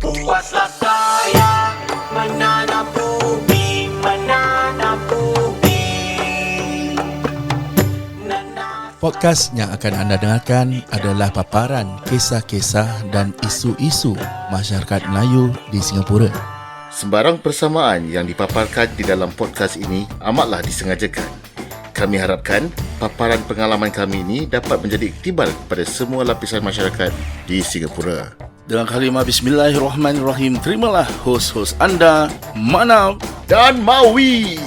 Puaslah saya menanam bumi, menanam bumi. Podcast yang akan anda dengarkan adalah paparan kisah-kisah dan isu-isu masyarakat Melayu di Singapura. Sembarang persamaan yang dipaparkan di dalam podcast ini amatlah disengajakan. Kami harapkan paparan pengalaman kami ini dapat menjadi iktibar kepada semua lapisan masyarakat di Singapura. Dengan kalimah Bismillahirrahmanirrahim, terimalah hos-hos anda, Manap Dan Mawi.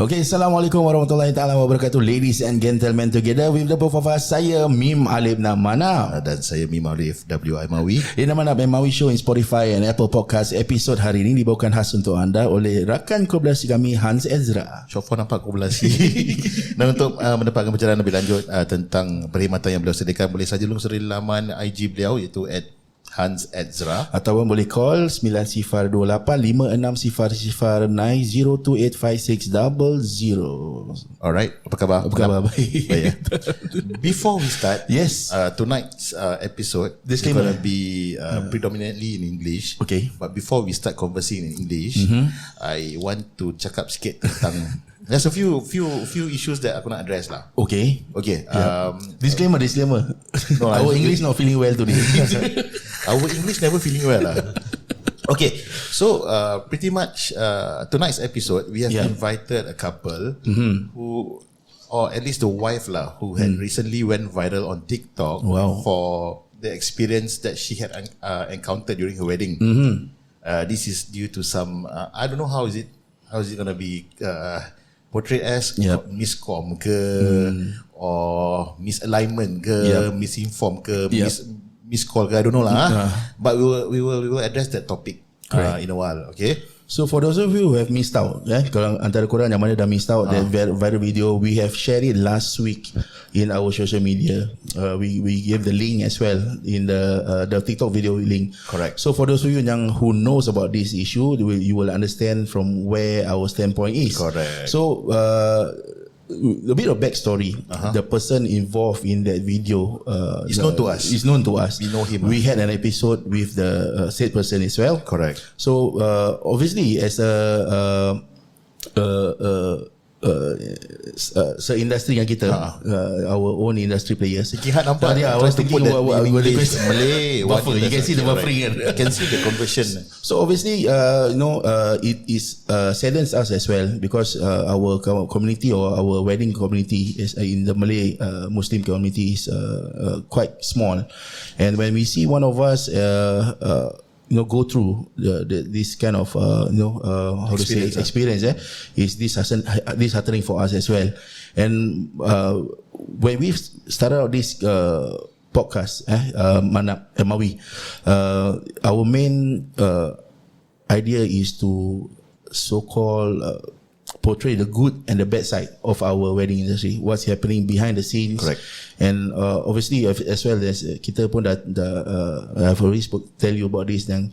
Okay, Assalamualaikum warahmatullahi ta'ala wabarakatuh. Ladies and gentlemen, together with the both of us, saya Mim Alif Namana Dan saya Mim Alif W.I. Mawi. Ini Manap and Mawi Show in Spotify and Apple Podcast. Episod hari ini dibawakan khas untuk anda oleh rakan kolaborasi kami, Hans Ezra. Syofah nampak kolaborasi. Dan untuk mendapatkan pencerahan lebih lanjut tentang perkhidmatan yang beliau sediakan, boleh saja lungsuri laman IG beliau iaitu Hans Ezra, atau boleh call 9028-560090285600. Alright, apa khabar? Apa khabar? Baik. Baik. Before we start, yes, tonight's episode is disclaimer going to be predominantly in English. Okay. But before we start conversing in English, I want to cakap sikit tentang there's a few issues that aku nak address lah. Okay. Disclaimer. No, our English not feeling well today. Our English never feeling well lah. Okay, so pretty much tonight's episode we have invited a couple who, or at least the wife lah, who had recently went viral on TikTok for the experience that she had encountered during her wedding. This is due to some I don't know how is it gonna be portrayed as miscom ke or misalignment ke, misinform ke, miscall ke, I don't know lah. But we will address that topic in a while. Okay. So for those of you who have missed out, kalau antara korang yang mana dah missed out that viral video, we have shared it last week in our social media. We gave the link as well in the TikTok video link. Correct. So for those of you who knows about this issue, you will understand from where our standpoint is. Correct. So a bit of backstory. The person involved in that video is known to us. We know him. We had an episode with the said person as well. Correct. So obviously as a industry yang kita, our own industry players. Kihat nampak. I was thinking Malay. Buffer. You can see the buffering. You can see the conversion. So obviously, it is saddens us as well because our community or our wedding community is in the Malay Muslim community is quite small, and when we see one of us go through this kind of experience, is this heartening for us as well. And when we started out this podcast, Manap and Mawi, our main idea is to so-called portray the good and the bad side of our wedding industry, what's happening behind the scenes. Correct. And obviously as well as kita pun dah I've already tell you about this, then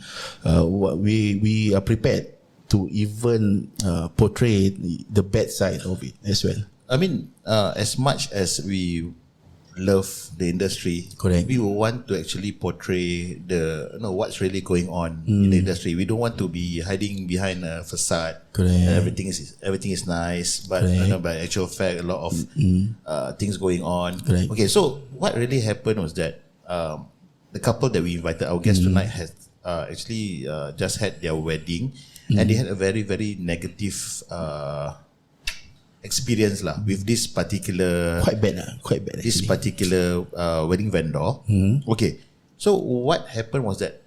we are prepared to even portray the bad side of it as well. I mean, as much as we love the industry, correct, we will want to actually portray what's really going on in the industry. We don't want to be hiding behind a facade. Correct. Everything is nice, but by actual fact, a lot of things going on. Correct. Okay, so what really happened was that the couple that we invited, our guest tonight, has actually just had their wedding, and they had a very, very negative experience lah with this particular quite bad actually. This particular wedding vendor. Okay, so what happened was that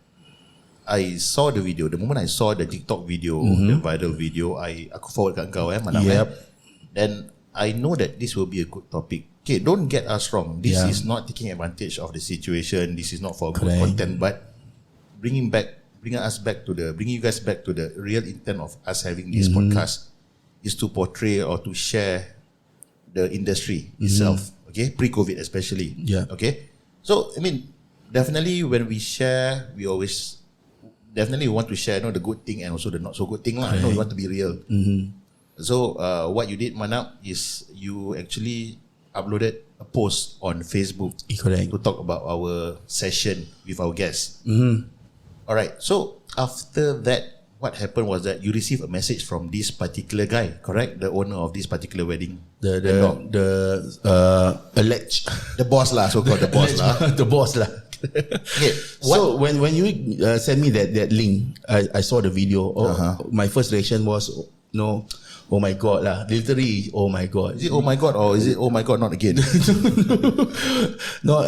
I saw the video. The moment I saw the TikTok video, the viral video, aku forward kat kau Manap. Then I know that this will be a good topic. Okay, don't get us wrong. This is not taking advantage of the situation. This is not for good content, but bringing back bringing you guys back to the real intent of us having this podcast is to portray or to share the industry itself. Okay, pre-COVID especially. Yeah. Okay, so I mean, definitely when we share, we always definitely want to share, the good thing and also the not so good thing lah. We want to be real. So what you did, Manap, is you actually uploaded a post on Facebook to talk about our session with our guests. Alright, so after that, what happened was that you received a message from this particular guy, correct? The owner of this particular wedding. The alleged The boss lah, so called the boss lah. the boss lah. Okay, so when you sent me that link, I saw the video. My first reaction was oh my god lah, literally oh my god. Is it oh my god or is it oh my god not again? No,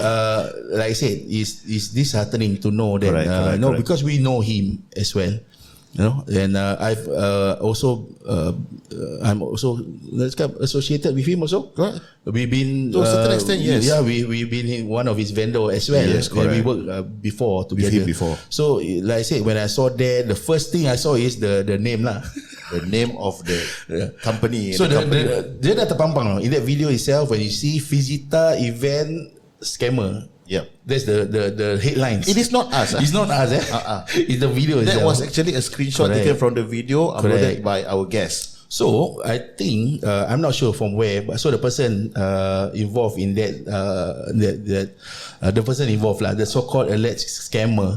like I said, is disheartening to know that correct. Because we know him as well. And I've also I'm also associated with him also. Correct. We've been to a certain extent, yes. Yeah, we've been one of his vendor as well. Yes, correct. We worked before together. With him before. So like I said, when I saw that, the first thing I saw is the name lah. The name of the company. So dia dah terpampang in that video itself. When you see Visita Event Scammer, that's the headlines. It is not us. It's not us. It's the video that itself. was actually a screenshot taken from the video uploaded by our guest. So I think I'm not sure from where, but so the person involved in that the person involved lah, the so-called alleged scammer,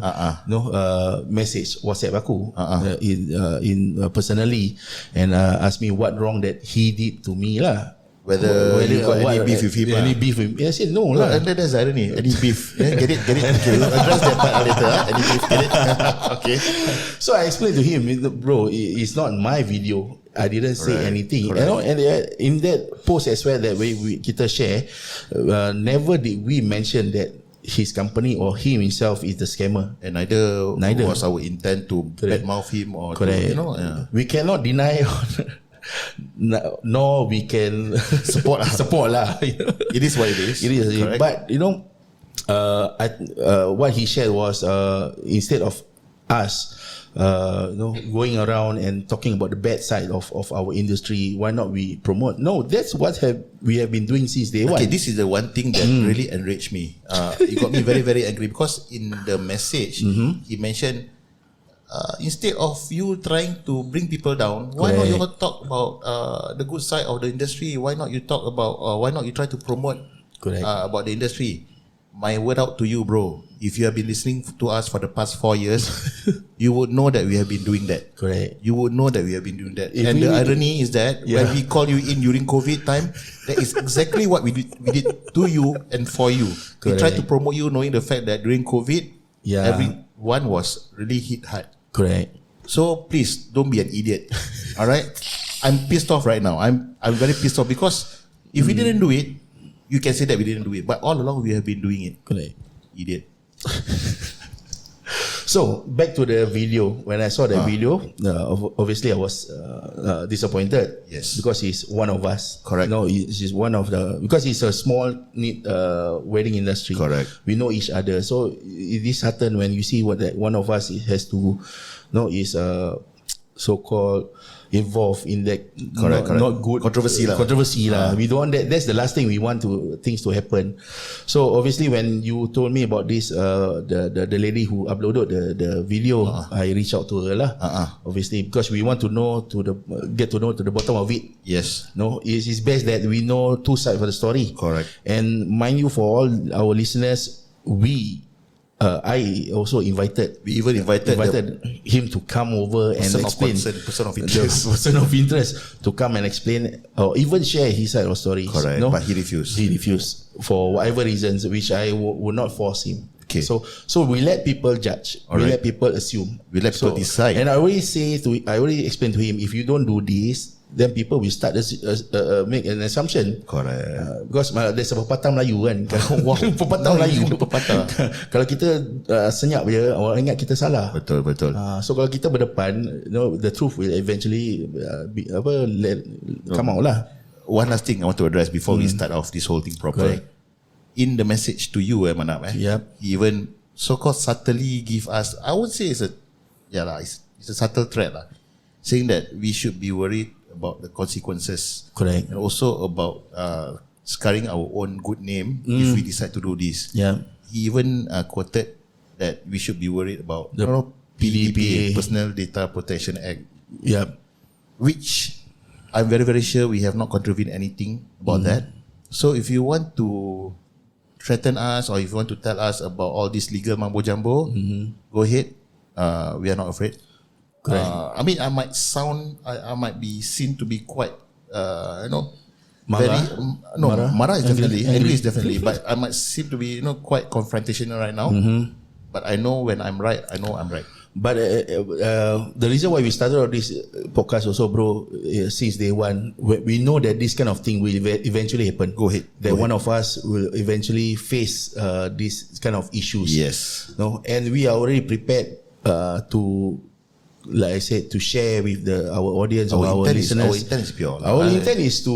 message WhatsApp aku in personally and asked me what wrong that he did to me lah. Whether you got any beef with him? Any beef with him? I said no lah. And that's irony. Any beef? Get it? Okay, we'll address that part later. Any beef? Get it? Okay. So I explained to him, bro, it's not my video. I didn't say anything. And in that post as well that we kita share, never did we mention that his company or him himself is the scammer. And neither was our intent to badmouth him or we cannot deny. No, we can support lah. It is what it is. It is. Correct. But what he shared was instead of us going around and talking about the bad side of our industry, why not we promote? No, that's what we have been doing since day one. Okay, this is the one thing that really enraged me. It got me very, very angry because in the message he mentioned, instead of you trying to bring people down, why not you talk about the good side of the industry? Why not you talk about why not you try to promote about the industry? My word out to you, bro. If you have been listening to us for the past 4 years, you would know that we have been doing that. Correct. You would know that we have been doing that. And the irony is that when we call you in during COVID time, that is exactly what we did to you and for you. We tried to promote you, knowing the fact that during COVID, everyone was really hit hard. Correct. So please don't be an idiot. All right. I'm pissed off right now. I'm very pissed off because if we didn't do it, you can say that we didn't do it. But all along we have been doing it. Correct. Idiot. So back to the video. When I saw the video, obviously I was disappointed. Yes, because he's one of us. Correct. No, he's one of the, because it's a small knit wedding industry. Correct. We know each other, so it is disheartened when you see what that one of us has to is so-called involved in that correct. Not good controversy lah. We don't want that. That's the last thing we want things to happen. So obviously when you told me about this, the lady who uploaded the video, I reached out to her lah. Obviously because we want to know get to know to the bottom of it. Yes. No, it's best that we know two sides of the story. Correct. And mind you, for all our listeners, I also invited. We even invited him to come over and explain. Person of interest. The person of interest to come and explain or even share his side of stories. Correct. No? But he refused. He refused for whatever reasons, which I would not force him. Okay. So we let people judge. We let people assume. We let people decide. And I already explained to him, if you don't do this, then people will start make an assumption. Correct. Because there's a pepatah Melayu kan. Pepatah Melayu. Kalau kita senyap je, orang ingat kita salah. Betul. So kalau kita berdepan, the truth will eventually come out lah. One last thing I want to address before we start off this whole thing proper. Correct. In the message to you, Manap, Yep. he even so-called subtly give us, I would say it's a it's a subtle threat lah, saying that we should be worried about the consequences. Correct. And also about scarring our own good name if we decide to do this. Yeah. He even quoted that we should be worried about The PDPA. Personal Data Protection Act, Yeah. which I'm very, very sure we have not contravened anything about that. So if you want to threaten us, or if you want to tell us about all this legal mambo jumbo, go ahead. We are not afraid. I mean, I might be seen to be quite, Marah? Marah is definitely, Angry. angry is definitely, but I might seem to be, quite confrontational right now. But I know when I'm right, I know I'm right. But the reason why we started all this podcast also, bro, since day one, we know that this kind of thing will eventually happen. Go ahead. That Go one of us will eventually face this kind of issues. Yes. No, and we are already prepared to, like I said, to share with our audience or our listeners. Our intent is pure. Our intent is to,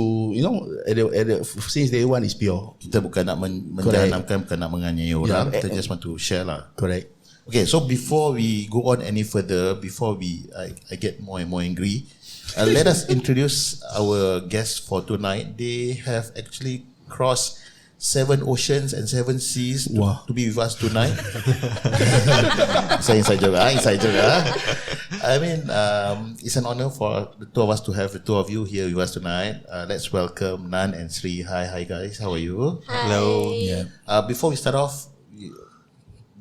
since day one is pure. Kita bukan nak menjanamkan, bukan nak menganiaya orang. Kita just want to share lah. Correct. Okay, so before we go on any further, before I get more and more angry, let us introduce our guests for tonight. They have actually crossed 7 oceans and 7 seas to be with us tonight. Inside joke. I mean, it's an honor for the two of us to have the two of you here with us tonight. Let's welcome Nan and Sri. Hi guys, how are you? Hello. Yeah. Before we start off,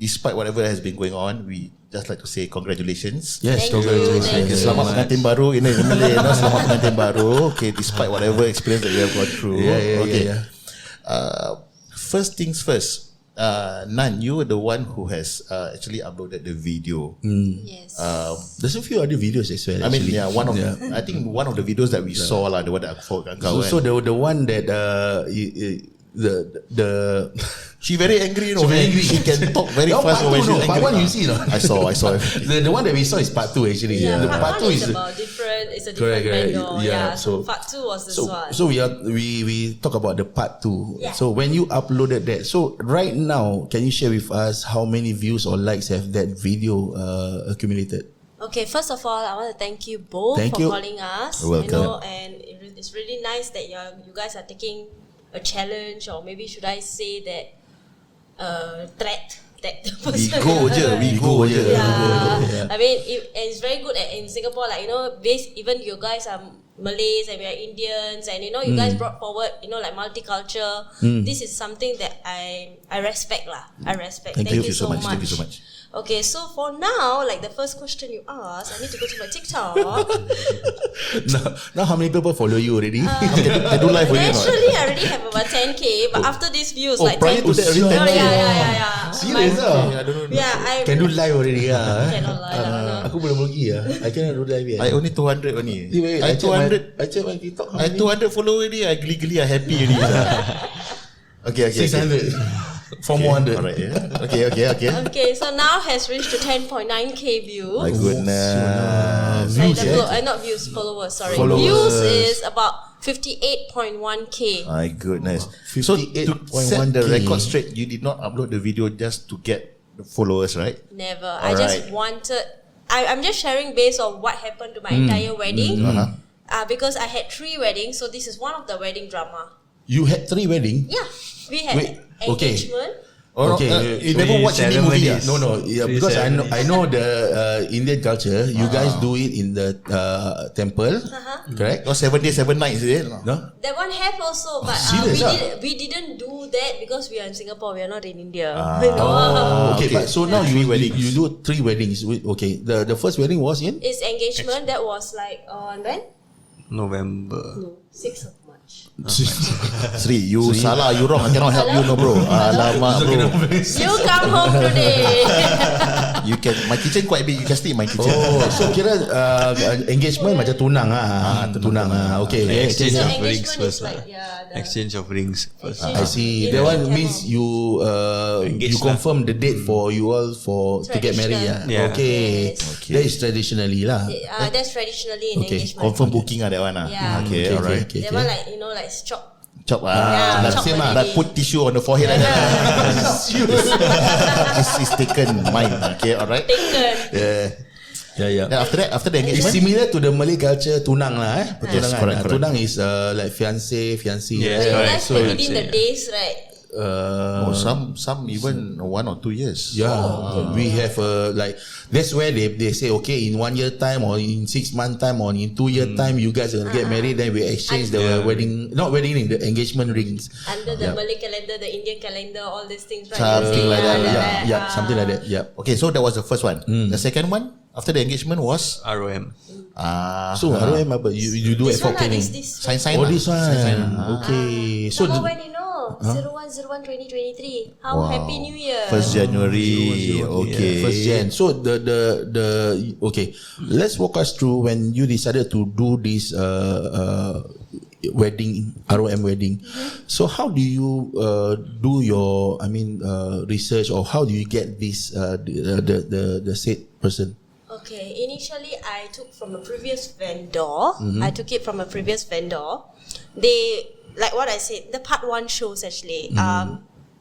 despite whatever has been going on, we just like to say congratulations. Yes, Thank you. congratulations. Thank you. Selamat pengantin baru. Ini Malay, selamat pengantin baru. Okay, despite whatever experience that you have gone through. Yeah. First things first. Nan, you were the one who has actually uploaded the video. Yes. There's a few other videos as well. I mean, actually. I think one of the videos that we saw lah, the one that aku forward kat kau. So the one that the she very angry, She very angry. She can talk very fast when she's angry. part one you see, no? I saw. The one that we saw is part 2 actually. yeah, The part one is is about different. It's a Correct, different correct. manual. Yeah, So so- part 2 was this one. so we talk about the part 2. Yeah. So when you uploaded that, so right now, can you share with us how many views or likes have that video accumulated? Okay, first of all, I want to thank you both Thank for you. calling us. You're welcome. And it's really nice that you guys are taking a challenge, or maybe should I say that threat the person. We go je. Yeah. I mean, and it's very good in Singapore, like, even you guys are Malays and we are Indians, and you guys brought forward, like multicultural. This is something that I respect lah. I respect. Thank you so much. Thank you so much. Okay, so for now, like the first question you asked, I need to go to my TikTok. now how many people follow you already? I do live with you. Actually, I already have about 10k, but after this views, like prior 10. to that, already Oh, 10K. yeah. Serious My- ah? I don't know. Yeah, I Can do live already ah? cannot lie. No. Aku belum pergi ah. I cannot do live yet. I only 200 only. Wait, I 200. I check my TikTok. How I many? 200 follower already. I geli-geli. I happy already. Okay. 600. 400. Alright. Yeah. Okay. Okay, so now has reached to 10.9k views. My goodness. Views, Not views, followers. Sorry, Followers. views is about 58.1k. My goodness. So to 58.1K. set the record straight, you did not upload the video just to get the followers, right? Never. I just wanted. I'm just sharing based on what happened to my entire wedding. Because I had 3 weddings, so this is one of the wedding drama. You had 3 weddings? Yeah, we had Wait, okay. engagement. You never watch any movie? No. Yeah, because I know the Indian culture. You guys do it in the temple, correct? Oh, 7 days, 7 nights, is it? No. That one have also, but serious we didn't do that because we are in Singapore. We are not in India. Okay, Okay. but so now Three you weddings. do 3 weddings. Okay, the first wedding was in It's engagement. That was like on when? November. No, 6th of March. Sri, you salah, you wrong. I cannot help you, no bro. Alamak, bro. You come home today. You can. My kitchen quite big. You can stay in my kitchen. Oh, so kira engagement macam tunang tunang Okay. Exchange So of engagement rings is first. like the Exchange of rings first. exchange I of- see. in That one the means temple. you Engaged confirm the date for you all to get married. Yeah. Okay. Yes. That is traditionally lah. That's traditionally in Okay, engagement. Confirm booking that one. Yeah. Okay, alright. That one like like chop. Chop Yeah, like chop same already. like put tissue on the forehead. This is taken mine. Okay, alright. Taken. Yeah. Yeah. Then after the It's engagement, similar to the Malay culture tunang lah. Pertunangan. correct. Tunang is like fiancé. Yes, But you correct. guys So met it's- within the days, right? some even 1 or 2 years. Yeah, we have like that's where they say okay, in 1 year time or in 6 month time or in 2 year time you guys are gonna get married, then we exchange the wedding, not wedding ring, the engagement rings. Under the Malay calendar, the Indian calendar, all these things, right? Something like that, Yeah, something like that. Yeah. Okay, so that was the first one. The second one after the engagement was ROM. So ROM apa? You do it This for one, planning. this sign. Oh, lah. this one. Sign. Okay. So Somehow when you know 01/01/2023. How happy New Year. 1st January. Okay. First Jan. So the okay. Let's walk us through when you decided to do this wedding, ROM wedding. So how do you do your research, or how do you get this the said person? Okay, initially I took from a previous vendor. I took it from a previous vendor. They, like what I said, the part 1 shows actually.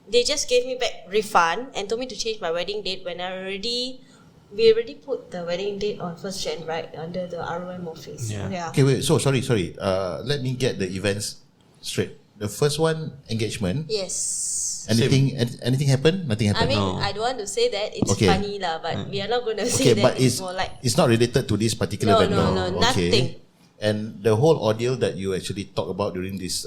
They just gave me back refund and told me to change my wedding date when we already put the wedding date on 1st Jan, right, under the ROM office. Yeah. Okay, wait. So sorry. Let me get the events straight. The first one, engagement. Yes. Anything happened? Nothing I happened. mean, I don't want to say that. It's Okay. funny lah, but we are not going to Okay, say that. but it's more like it's not related to this particular No, vendor. no, nothing. And the whole ordeal that you actually talk about during this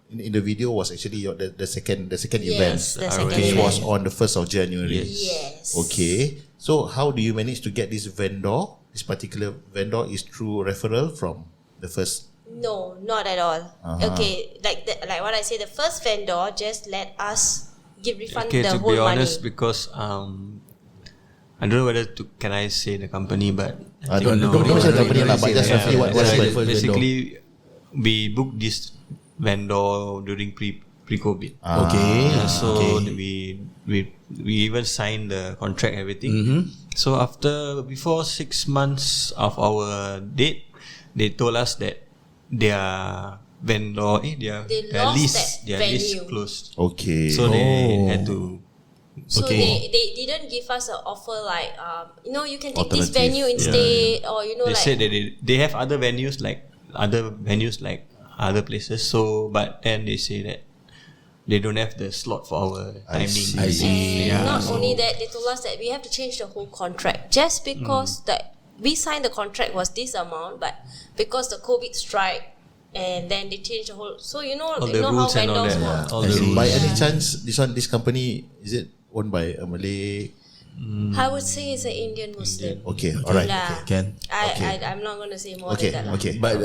in the video was actually the second event, yes, the second which event. was on the 1st of January. Yes. Okay. So how do you manage to get this vendor? This particular vendor is through referral from the first. No, not at all. Okay, like what I say, the first vendor just let us refund Okay, the to whole be money. honest, because I don't know whether can I say the company, but I Don't think mention the company lah, but just roughly what happened. basically we booked this vendor during pre-COVID. Okay. So okay. we even signed the contract, everything. So before 6 months of our date, they told us that their vendor, They their lost that lease venue. closed. Okay. So they had to. So Okay. they didn't give us an offer like you can take this Alternative. venue instead, or They said that they have other venues like other places. So but then they say that they don't have the slot for our timing. I see. And not only that, they told us that we have to change the whole contract just because that we signed the contract was this amount, but because the COVID strike, and then they changed the whole. So All you the know how rules and all vendors that. work. All I the see. rules. By any chance, this company, is it owned by a Malay? I would say it's an Indian Muslim. Okay, alright. Lah. Can. I'm not going to say more Okay, than that. lah. okay. But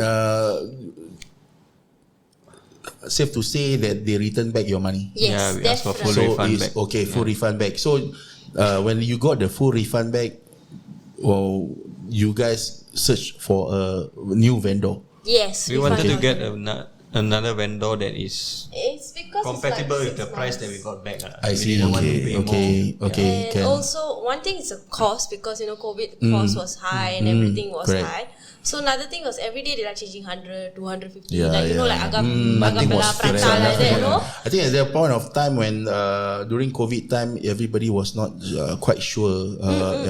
safe to say that they return back your money. Yes, Yeah, we ask for full definitely. So refund it's back. okay, full refund back. So when you got the full refund back, you guys search for a new vendor. Yes, We wanted to refund. get another vendor that is It's because compatible it's with like the price 6 that we months. got back. I We see. didn't want to Okay, pay okay, more. okay. And Can. also, one thing is the cost because COVID cost was high and everything was correct. high. So another thing was every day they are changing 100, 250. Yeah, like yeah. like agam nothing was bela fixed. prata like that, no? I think at the point of time when during COVID time, everybody was not quite sure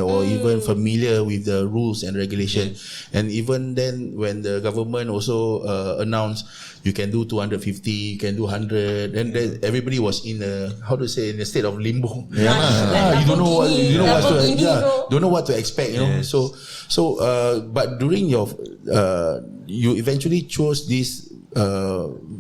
or even familiar with the rules and regulation. And even then, when the government also announced you can do 250, you can do 100, and then everybody was in a in a state of limbo. You don't know what Lamborghini, bro. don't know what to expect. You know, Yes. so but during your you eventually chose this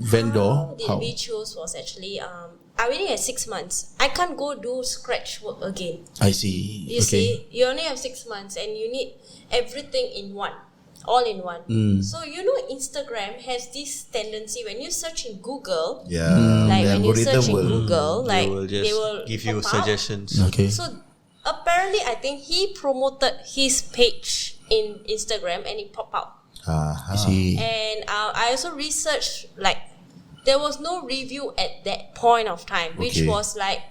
vendor. How did we choose was actually I already had 6 months. I can't go do scratch work again. I see. You see, you only have 6 months and you need everything in one, all in one. So Instagram has this tendency when you search in Google, Yeah. like the when you search in algorithm will- Google, like They will just they will give you pop up. suggestions. Okay. So apparently, I think he promoted his page in Instagram and it popped out. I see. And I also researched, like, there was no review at that point of time, which Okay. was like,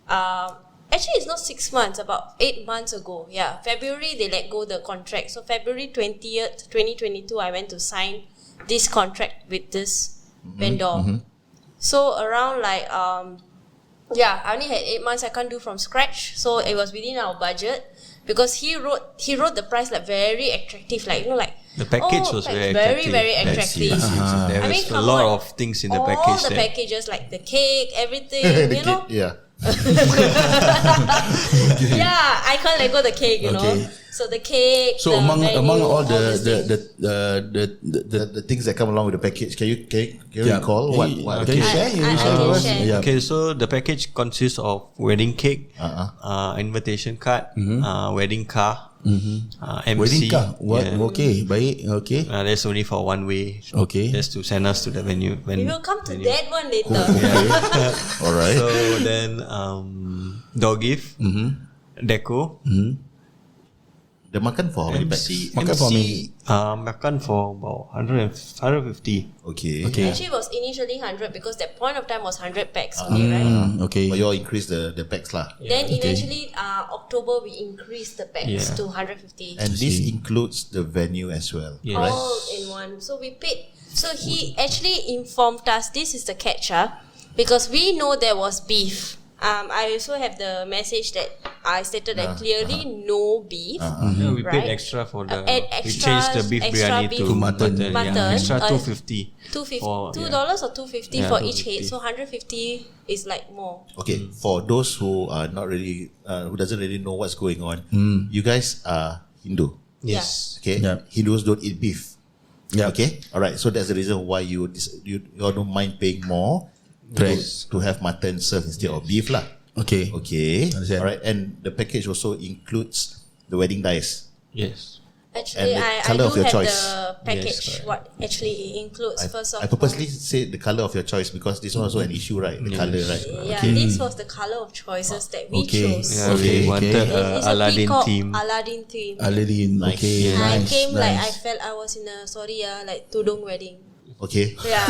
actually it's not 6 months, about 8 months ago. Yeah, February they let go the contract. So February 20th, 2022, I went to sign this contract with this vendor. So around like, I only had 8 months I can't do from scratch. So it was within our budget. because he wrote the price like very attractive, like like The package was very attractive. very Yes, attractive. There I mean, was a come lot on. of things in the All package. the that- packages, like the cake, everything, The you know. kid, yeah. Yeah, I can't let go the cake, you know. Okay. So the cake. So the among venue, all these things. The things that come along with the package, can you Yeah. recall what? Can you share? I can share. Yeah. Okay, so the package consists of wedding cake, invitation card, wedding car, MC. Wedding car. What? Yeah. Okay, baik. Okay. That's only for one way. Okay. Just to send us to the venue. We will come to that one later. All right. So then, door gift, deco, The makan for how many packs? Makan for me. makan for about 150. Okay. Okay. Actually, it was initially 100 because that point of time was 100 packs only, right? Okay. But you all increase the packs lah. Then eventually, October we increased the packs Yeah. to 150. And this includes the venue as well. Yes. All in one. So we paid. So he actually informed us this is the catch, because we know there was beef. I also have the message that I stated that clearly no beef. Yeah, we paid Right. extra for the. And we extra- changed the beef extra biryani beef to mutton. Mutton, Yeah, extra 250 250. For- $2 or 250 Yeah, for each 250. head. So 150 is like more. Okay, for those who are not really, who doesn't really know what's going on, you guys are Hindu. Yes. Okay, Yeah. Hindus don't eat beef. Yeah. Okay, all right. So that's the reason why you all don't mind paying more Correct. to have mutton served instead of beef lah. Okay. Okay, Understand. all right. And the package also includes the wedding dyes. Yes. Actually, And the I colour do of your have choice. the package. Yes, correct. What actually it includes first of I purposely said the color of your choice because this one also an issue, right? The color, right? Yeah, this was the color of choices that we Okay. chose. Yeah, Okay, we wanted okay. It's a Aladdin peacock theme. Aladdin theme. Aladdin. Nice. Okay. Yeah. I Nice. came like I nice. felt I was in a like tudung wedding. Okay. Yeah,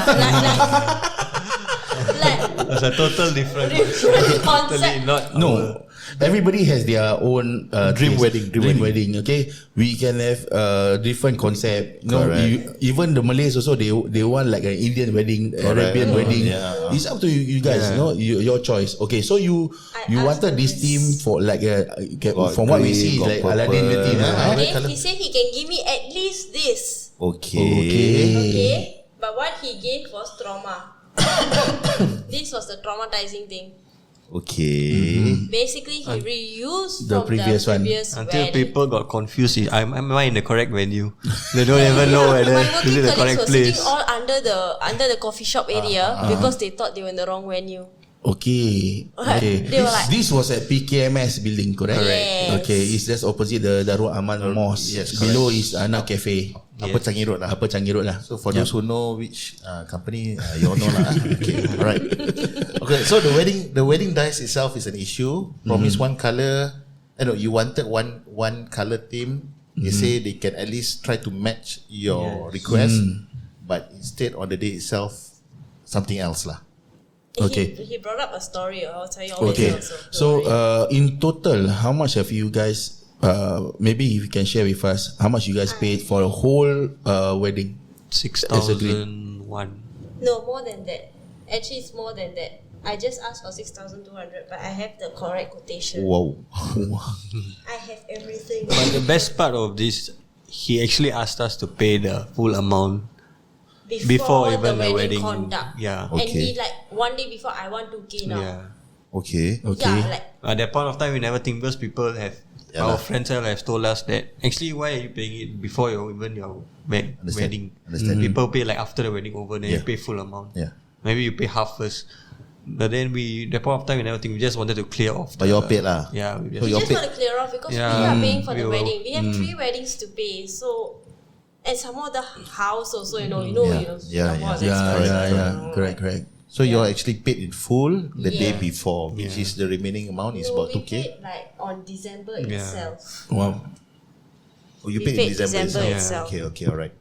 like It's a total different. different Totally concept. not. No. Everybody has their own Dream taste. wedding, dream wedding. Okay, we can have different concept. No, Correct. even the Malays also they want like an Indian wedding, Arabian wedding. Yeah. It's up to you guys. Yeah. No, your choice. Okay, so you I wanted asked this for theme for like Got from what we green, see got like purple. Aladdin theme. Yeah. Okay, colour? he said he can give me at least this. Okay. Okay, but what he gave was trauma. This was the traumatizing thing. Okay. Basically, he reused The from previous the one. previous Until wedding. people got confused. Am I in the correct venue? They don't even know whether My this working is the colleagues correct were place. sitting all under the coffee shop area because they thought they were in the wrong venue. Okay. Okay. They were like- This was at PKMS building, correct? Yes. Okay, it's just opposite the Darul Aman Mosque. yes, Below is Anak Cafe. Apa Changi Road lah. Apa Changi Road lah. So for those who know which company, you all know lah. Okay, alright. Okay, so the wedding dyes itself is an issue. Promise one color. No, you wanted one color theme. They say they can at least try to match your request, but instead on the day itself, something else lah. Okay. He brought up a story. I'll tell you all Okay. later also. So in total, how much have you guys? Maybe you can share with us how much you guys paid for a whole wedding. 6,001. No, more than that. Actually, it's more than that. I just asked for 6,200, but I have the correct quotation. Wow. I have everything. But the best part of this, he actually asked us to pay the full amount before even the wedding. conduct. Yeah. And Okay. he like one day before I want to gain now. Yeah. Okay. Okay. Yeah, like At that point of time, we never think because people have Yeah our lah. friends have told us that actually why are you paying it before your Understand. wedding? Understand. People pay like after the wedding over, then you Yeah. pay full amount. Yeah. Maybe you pay half first. But then that point of time we never think. We just wanted to clear off. But you all paid lah. Yeah. We So just, we your just pay- want to clear off because Yeah. we are paying for We the will- wedding. We have 3 weddings to pay. So and some of the house also, you know, Yeah. Yeah, Singapore is Yeah, expensive, yeah, you yeah. know. Correct. So you all actually paid in full the day Yeah. before, which is the remaining amount is No, about we 2K. paid like on December itself. Wow. Oh, you We paid in paid December, December itself. itself. Okay, all right.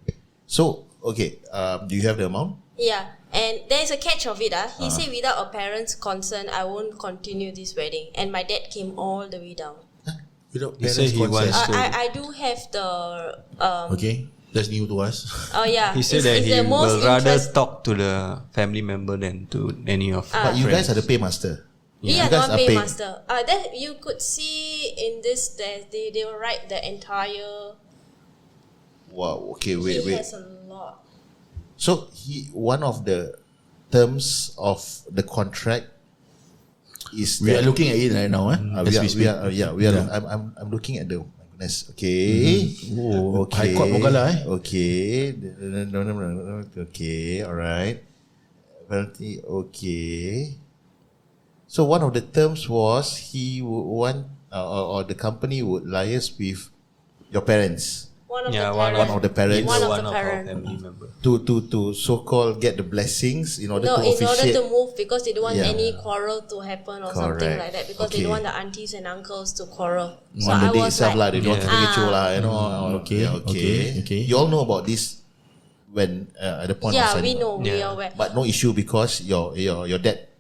So, okay, do you have the amount? Yeah, and there is a catch of it. He said without a parent's consent, I won't continue this wedding. And my dad came all the way down. Without He said parents' he wants consent. to- I do have the Okay, that's new to us. Oh yeah, he said it's, that it's he the most will rather interest- talk to the family member than to any of But you friends. guys are the paymaster. We You are the guys one are paying. paymaster. That you could see in this that they will write the entire. Wow. Okay. Wait. He has a lot. So one of the terms of the contract is We are that looking at it right now. As we speak. we are. I'm looking at the. My goodness. Okay. Oh, Okay. High Court Mogala. Okay. No. Okay. All right. Penalty. Okay. So one of the terms was he would want or the company would liaise with your parents One of Yeah, the one parents. of the parents. One of One the of our parents. family member. to so-called get the blessings in order to No, in order officiate. to move because they don't want Yeah. any quarrel to happen or something Correct. like that because they Okay. don't want the aunties and uncles to quarrel. on So the I day was itself lah, like, they don't want to Yeah. kecoh lah, you know. Okay, okay. You all know about this when at the point of yeah, signing we know, we Yeah. are aware. But no issue because your dad,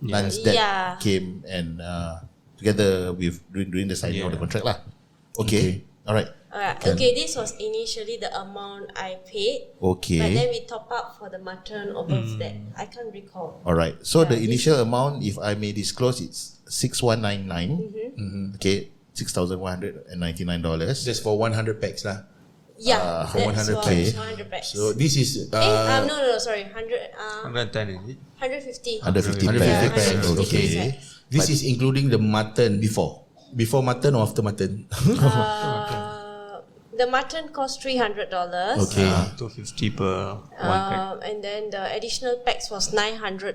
Nan's dad, Yeah. came and together with during the signing of the Yeah. contract lah. Okay. All right. Alright, Can- okay, this was initially the amount I paid. Okay. But then we top up for the mutton above that. I can't recall. All right. So Yeah, the this- initial amount, if I may disclose, it's 6199. Mm-hmm. Okay, $6,199. Just for 100 packs lah. Yeah, for that's 100K. 100 packs. So this is no, sorry, 100, 110 is it? 150. 150 150 packs. packs. 150 Okay. packs. this is including the mutton before mutton or after mutton. The mutton cost $300. Okay. 250 per one pack. And then the additional packs was $900.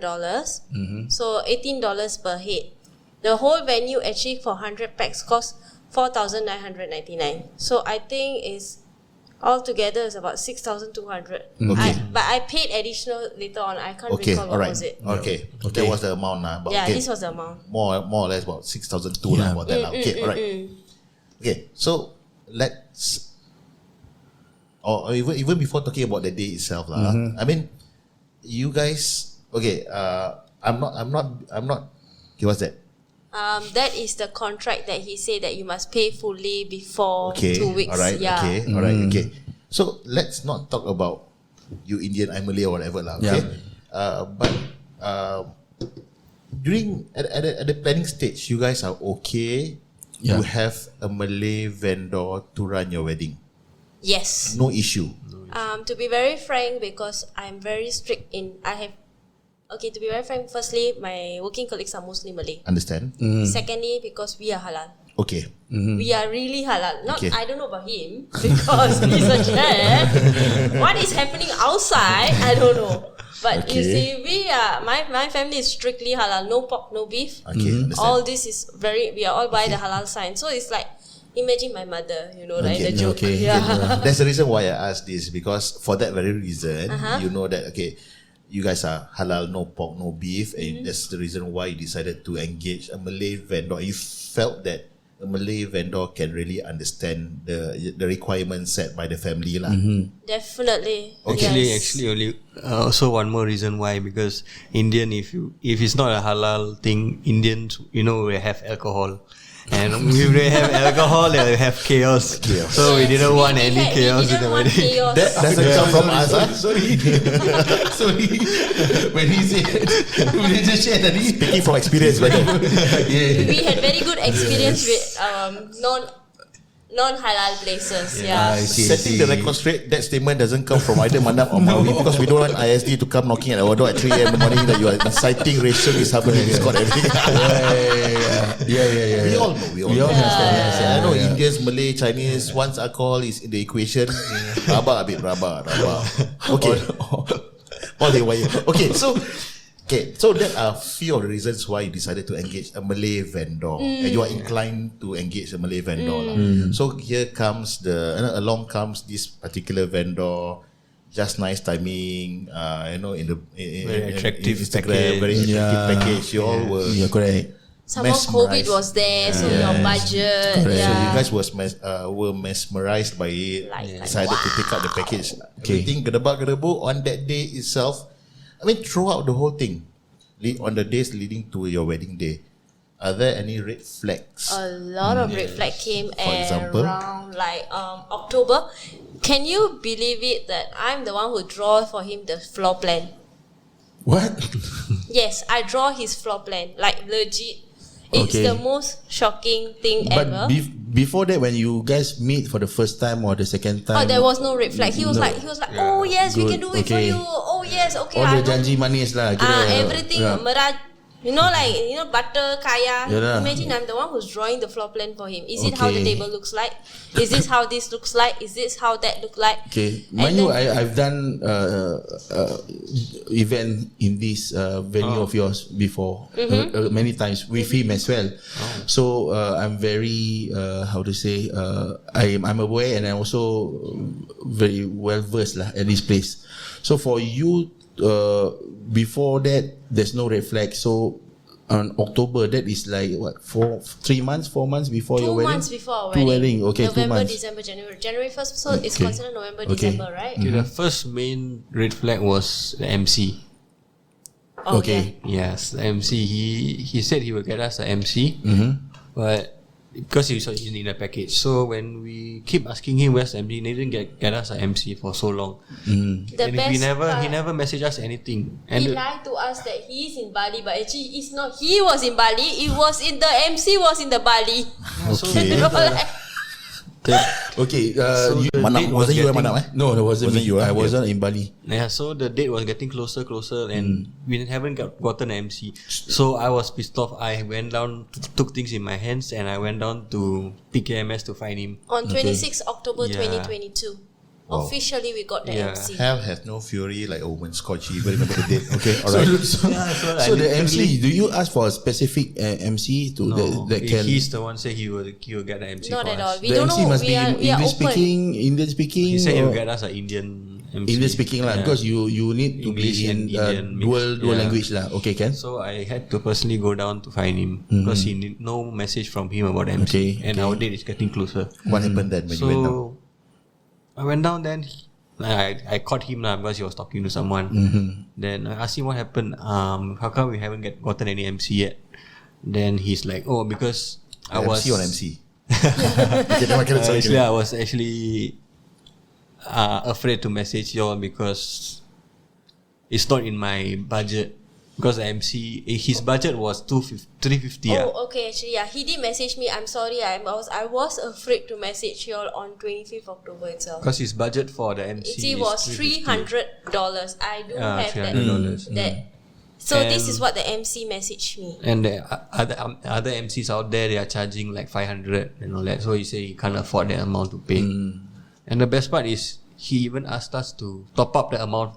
So $18 per head. The whole venue actually for 100 packs cost $4,999. So I think is altogether is about 6,200. Okay. But I paid additional later on. I can't Okay. recall All what right. was it. Okay. Okay. That was the amount lah. But Yeah, okay. this was the amount. more or less about 6,200 lah about that lah. Okay. All right. Okay. So let's or even before talking about the day itself lah. I mean, you guys. Okay. I'm not. Okay, what's that? That is the contract that he said that you must pay fully before Okay. 2 weeks. All right. Yeah. Okay. All right. Okay. So let's not talk about you Indian, I'm Malay or whatever lah. Okay. But during at the planning stage, you guys are okay to have a Malay vendor to run your wedding. Yes. No issue. To be very frank, because I'm very strict to be very frank, firstly, my working colleagues are mostly Malay. Understand? Secondly, because we are halal. Okay. We are really halal. Okay. I don't know about him because he's a chef. What is happening outside, I don't know. But you see, we are my family is strictly halal. No pork, no beef. Okay. Understand. All this is we are all by the halal sign. So it's like, imagine my mother, right? The joke. Okay. Yeah. That's the reason why I asked this, because for that very reason, you know that you guys are halal, no pork, no beef, and that's the reason why you decided to engage a Malay vendor. You felt that a Malay vendor can really understand the requirements set by the family lah. Definitely. Actually, Yes. only also one more reason why, because Indian, if it's not a halal thing, Indians we have alcohol, and if they have alcohol, they have chaos. So we didn't want any chaos in the wedding. Chaos. That doesn't come from us. Sorry. When he said, we just share tadi. Speaking from experience, brother. We had very good experience with non-halal places. Yeah. I see. Setting the record straight, that statement doesn't come from either Mandap or Mawi, because we don't want ISD to come knocking at our door at 3 a.m. in the morning that you are inciting racial disharmony in Discord and everything. Yeah. We all know. We all understand. I know Indians, Malay, Chinese, once alcohol is in the equation, rabak a bit, rabak. Okay. All the way. Okay, so there are few of the reasons why you decided to engage a Malay vendor, and you are inclined to engage a Malay vendor lah. So here comes along comes this particular vendor, just nice timing, in the Very attractive Instagram, package. very attractive package. You all were Yeah, correct. Some more COVID mesmerised. was there, so your budget. Correct. So you Yeah. guys were mesmerized by it, Like decided to take up the package. Everything gedebak-gedebu on that day itself. I mean, throughout the whole thing, on the days leading to your wedding day, are there any red flags? A lot of red flag came example? around like October. Can you believe it that I'm the one who draw for him the floor plan? What? Yes, I draw his floor plan. Like legit. It's Okay. the most shocking thing But ever. before that, when you guys meet for the first time or the second time, Oh, there was no red flag. He was No. like, oh yes, we Good. can do it for Okay. you. Oh yes, okay. all I the know. janji manis lah. Everything butter kaya. Yalah. Imagine I'm the one who's drawing the floor plan for him. Is it how the Okay. table looks like? Is this how this looks like? Is this how that look like? Okay, And mind you, then- I've done event in this venue of yours before many times with him as well. So I'm very how to say I'm aware and I'm also very well versed lah at this place. So for you, before that, there's no red flag. So on October, that is like what 4 months before your 2 wedding. months before our Two wedding. Okay, 2 November, months. December, January. January 1st, so it's Okay. considered November, Okay. December, right? Okay, the first main red flag was the MC. Oh, Okay. Yes, the MC. He said he will get us the MC, but because he was in a package, so when we keep asking him where's the MC, he didn't get us an MC for so long. The And best he part- never messaged us anything. He And lied to us that he's in Bali, but actually it's not. He was in Bali. It was in the MC was in the Bali. Okay. You know, like, Okay, So you, the Manap, date wasn't you getting- Manap no, that wasn't me. you, I eh? wasn't in Bali. yeah, so the date was getting closer, and we haven't gotten an MC. So I was pissed off. I went down, took things in my hands, and I went down to PKMS to find him. on 26 October Yeah. 2022, officially we got the Yeah. MC. Hell has no fury like when Scotch. You remember the date? Okay, So, alright. so the MC, do you ask for a specific MC to No, that can? he's the one say he will get the MC Not for at us. all. We The don't MC know. must We be are English open. speaking, Indian speaking. He said he or will get us an Indian MC. English speaking lah, Yeah. because you need to English be in and Indian mix. dual Yeah. language lah. Okay, can? So I had to personally go down to find him because he need no message from him about MC, Okay, and okay. our date is getting closer. What happened then when you went down? So I went down then. I caught him lah because he was talking to someone. Then I asked him what happened. How come we haven't gotten any MC yet? Then he's like, oh, because I was MC on MC. Okay, never mind, sorry. actually I was afraid to message y'all because it's not in my budget. Because the MC, his budget was 350. Yeah. Oh, okay. Actually, yeah, he did message me. I'm sorry. I was afraid to message you all on 25th October itself. Because his budget for the MC It was is $300. I do have that. $300. That. So this And- is what the MC messaged me. And the other MCs out there, they are charging like 500 and all that. So he said he can't afford that amount to pay. And the best part is he even asked us to top up the amount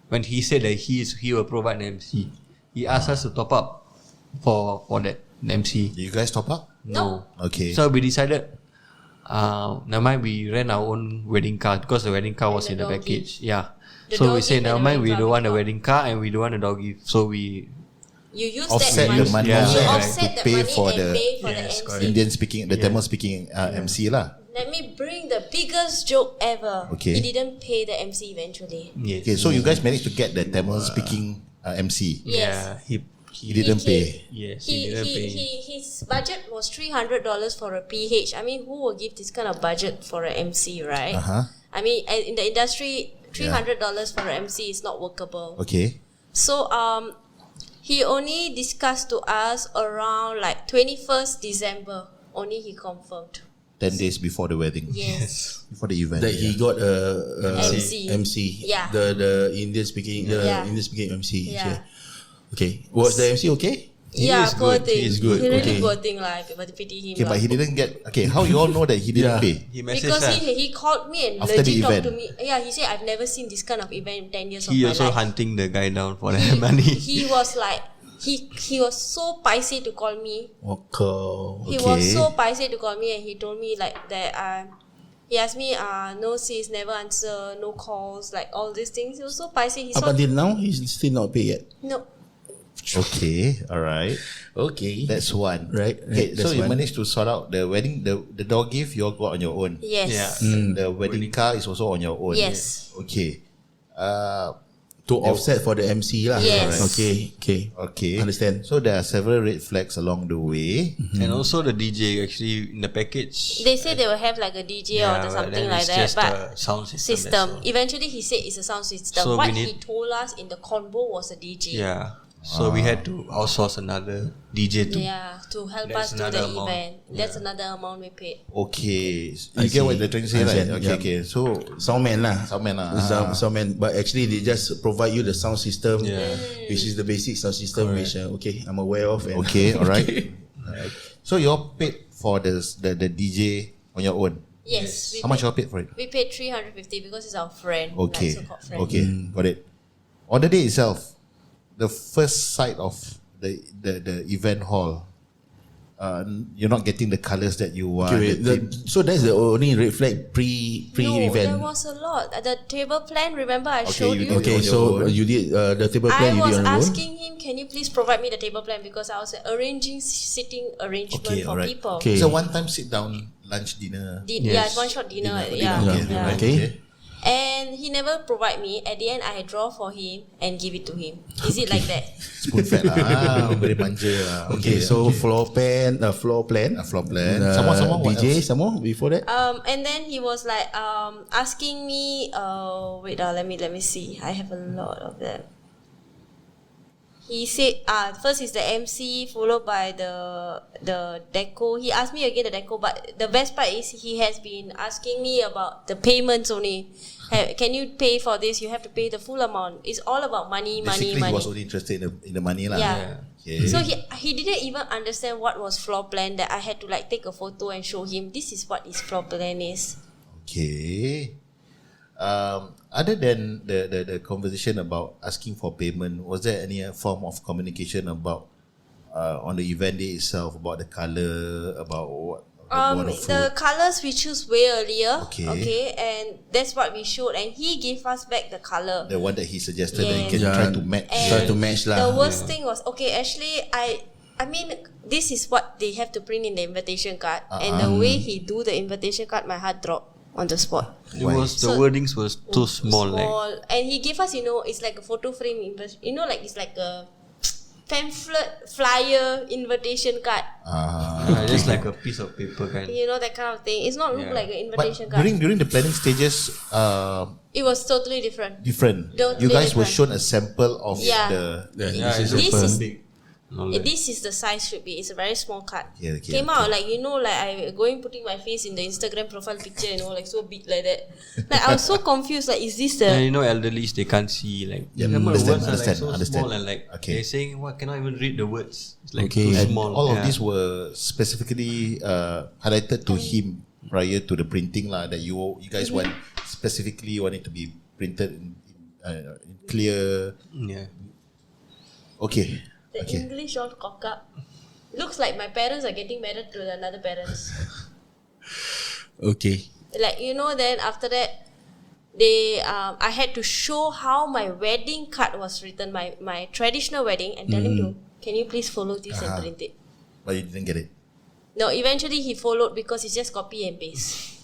when he said that he will provide the MC. He asked us to top up for that MC. Did you guys top up? No. Okay. So we decided, never mind, we rent our own wedding car because the wedding car was And in the the doggy. package. Yeah. The So we doggy said, and never the mind, we wedding don't car want a before. wedding car and we don't want a doggy. So we You use Offset that the money. money Yeah. You Right. offset to that pay money for and the pay for Yes, the correct. MC. Indian speaking, the Tamil speaking MC lah. Let me bring the biggest joke ever. Okay. He didn't pay the MC eventually. yes. Okay, so you guys managed to get the Tamil speaking MC. Yes. Yeah, He didn't pay. yes, He, he didn't pay. his budget was $300 for a PH. I mean, who will give this kind of budget for an MC, right? Uh-huh. I mean, in the industry, $300 for an MC is not workable. Okay. So he only discussed to us around like 21st December. Only he confirmed. 10 days before the wedding. Yes. Before the event. That he got a MC. Yeah. The Indian speaking Yeah. Indian speaking MC. Yeah. Okay. Was the MC okay? Yeah, is poor good. thing. He is good. He really Okay. poor thing lah. But pity him. Okay, lah. but he didn't get. Okay, how you all know that he didn't Yeah. pay? He messaged Because us. he called me and After the legit talked event. to me. Yeah, he said I've never seen this kind of event in 10 years He of my also life. hunting the guy down for the money. He was like he was so paiseh to call me. Okay. He was so paiseh to call me and he told me like that he asked me no sis, never answer, no calls, like all these things. He was so paiseh. Up until now, he's still not paid yet. No. Okay, alright. Okay. That's one. Right, Okay, so that's you one. managed to sort out the wedding, the dog gift you all got on your own. Yes. Yeah. The wedding car is also on your own. Yes. Okay. To offset for the MC lah. Yes. Okay. Okay. Understand. So there are several red flags along the way. And also the DJ actually in the package. They say they will have like a DJ or but something then like it's that, just but a sound system. Eventually, he said it's a sound system. So what we he need- told us in the convo was a DJ. Yeah. So we had to outsource another DJ to. Yeah, to help That's us do the another amount. event. That's another amount we paid. Okay. I You get what see. they're trying to say, right? Understand, Okay, yeah. okay. So Soundman lah. Soundman lah. Soundman. But actually they just provide you the sound system, Yeah. which is the basic sound system, which I'm aware of. And okay, all right. So you all paid for the DJ on your own. Yes. How much you all paid for it? We paid 350 because it's our friend. Okay. Like so-called friend. Okay, got it. On the day itself, the first sight of the event hall, you're not getting the colors that you want. Okay, wait, so that's the only red flag pre-event. No, there was a lot. The table plan, remember I Okay, showed you you? did Okay, on your so own. you did the table I plan. You was did on your own. asking him, can you please provide me the table plan, because I was arranging sitting arrangement Okay, for alright. people. Okay. It's a one-time sit-down lunch dinner. Yeah, Yes. it's one shot dinner. Dinner, Yeah. okay, yeah. right, Okay. And he never provide me. At the end, I draw for him and give it to him. Is it like that? Spoon fed lah. Very manja lah. Okay, so floor plan, floor plan, Floor plan. Some more, what DJ, else? some more before that. And then he was like asking me. Wait, let me see. I have a lot of them. He said, first is the MC, followed by the deco. He asked me again the deco, but the best part is he has been asking me about the payments only. Can you pay for this? You have to pay the full amount. It's all about money. Basically, he was only interested in the money lah. Yeah. Okay. So he didn't even understand what was floor plan, that I had to like take a photo and show him this is what his floor plan is. Okay. Other than the conversation about asking for payment, was there any form of communication about on the event day itself, about the color, about what? About the food? The colors we choose way earlier. Okay. And that's what we showed, and he gave us back the color. The one that he suggested that you Yes. can Yeah. try to match. And Try to match lah. The worst thing was, okay, actually I mean, this is what they have to print in the invitation card, and the way he do the invitation card, my heart dropped on the spot. It was the So- wordings was too small. Like And he gave us, it's like a photo frame, like it's like a pamphlet flyer invitation card. just like a piece of paper kind. That kind of thing. It's not look Yeah. like an But invitation card. during the planning stages, It was totally different. different. Totally You guys were different. shown a sample of Yeah. the. Yeah, This is it's This open. is- Big. and all that. This is the size should be. It's a very small card. Okay, okay, Came out like like I going putting my face in the Instagram profile picture, like so big like that. Like I was so confused. Like, is this And the? elderlies they can't see like Yeah, the understand, words are like so understand. small and like Okay. they're saying what cannot even read the words. It's like Okay. too And small. all of Yeah. these were specifically highlighted to him prior to the printing lah. That you guys want specifically want it to be printed in clear. Yeah. Okay. The Okay. English all cock up. Looks like my parents are getting married to another parents. Okay. Like then after that, they I had to show how my wedding card was written, my traditional wedding, and tell him to, can you please follow this and print it. But you didn't get it. No, eventually he followed because it's just copy and paste.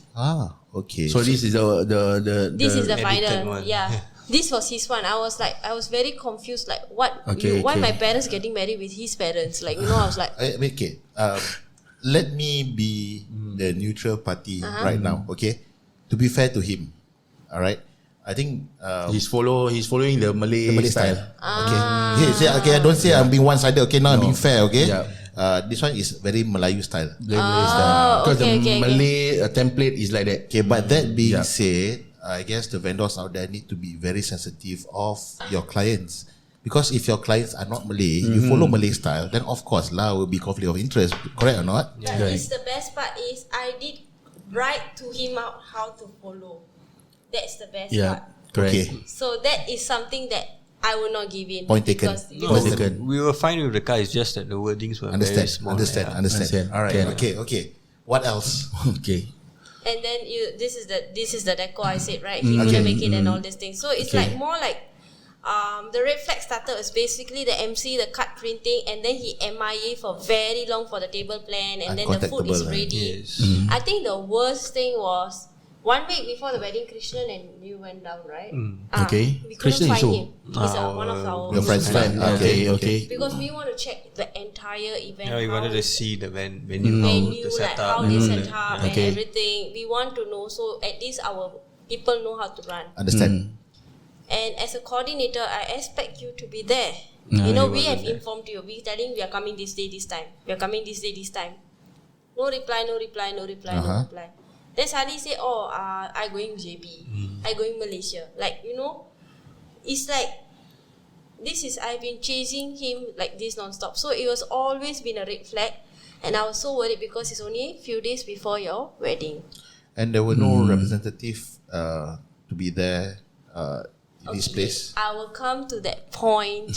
Okay. So this is the This is the edited final. one. Yeah. This was his one. I was very confused. Like, what? Okay, why okay. my parents getting married with his parents? Like, I was like, Okay. Let me be the neutral party right now. Okay. To be fair to him, all right. I think he's following the Malay, style. Okay. Okay. Don't say I'm being one-sided. Okay. Now I'm being fair. Okay. Yeah. This one is very Melayu style. The Malay style. Because okay, the okay, Malay template is like that. Okay, but that being Yeah. said, I guess the vendors out there need to be very sensitive of your clients. Because if your clients are not Malay, you follow Malay style, then of course lah will be conflict of interest. Correct or not? but it's the best part is I did write to him out how to follow. That's the best Yeah. part. Correct. Okay. So that is something that I will not give in. Point taken. because- Point because taken. We were fine with the car. It's just that the wordings were Understand. very small. Understand. Yeah. Understand. All right. Can. Okay. What else? Okay. And then this is the deco I said, right? He couldn't make it and all these things. So it's Okay. like more like the red flag started was basically the MC, the card printing, and then he MIA for very long for the table plan, and then the food is Uncontactable, ready. Yes. I think the worst thing was 1 week before the wedding, Krishnan and you went down, right? Okay. We couldn't Krishnan is find who? him. He's one of our Your friend's friend. Okay. because we want to check the entire event. Yeah, we how wanted to see the venue, venue, the like setup. how they set up and Okay. everything. We want to know, so at least our people know how to run. Understand? And as a coordinator, I expect you to be there. We have informed you. We telling we are coming this day, this time. We are coming this day, this time. No reply. Then suddenly say, I going JB. I going Malaysia. Like, it's like, I've been chasing him like this non-stop. So it was always been a red flag. And I was so worried because it's only a few days before your wedding. And there were no representative to be there in this place. I will come to that point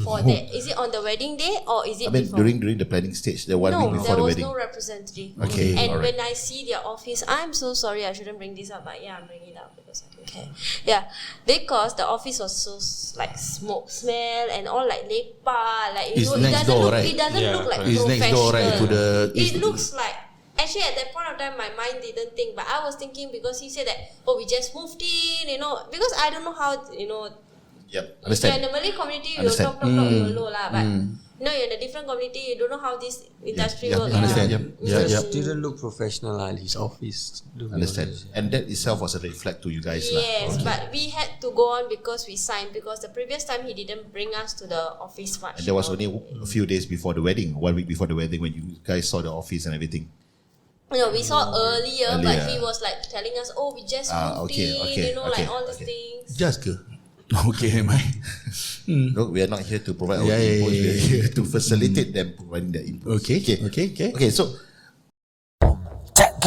for that. Is it on the wedding day or is it before? during the planning stage, the 1 week before there the was wedding. no representative. Okay, And alright. when I see their office, I'm so sorry, I shouldn't bring this up, but yeah, I'm bringing it up because I don't care. Yeah, because the office was so like smoke smell and all like lepa, like It's next door, right? It doesn't Yeah, look like It's professional. next door, right? To the. It looks like. Actually, at that point of time, my mind didn't think, but I was thinking because he said that, we just moved in, because I don't know how, Yep, if you're understand. in the Malay community, you Understand. talk, you will know lah, but you're in a different community, you don't know how this industry Yeah, works. understand. Yep. It Yep. didn't look professional at his office. Understand. And that itself was a red flag to you guys. Yes, but we had to go on because we signed, because the previous time he didn't bring us to the office much. And there was only a few days before the wedding, 1 week before the wedding, when you guys saw the office and everything. We saw earlier, but Earlier. he was like telling us, we just moved okay, in, okay, like all these okay. things. Just ke? Okay, never mind. Look, we are not here to provide our Yeah, yeah, input. yeah, We are yeah. here to facilitate them providing their input. Okay, so Jack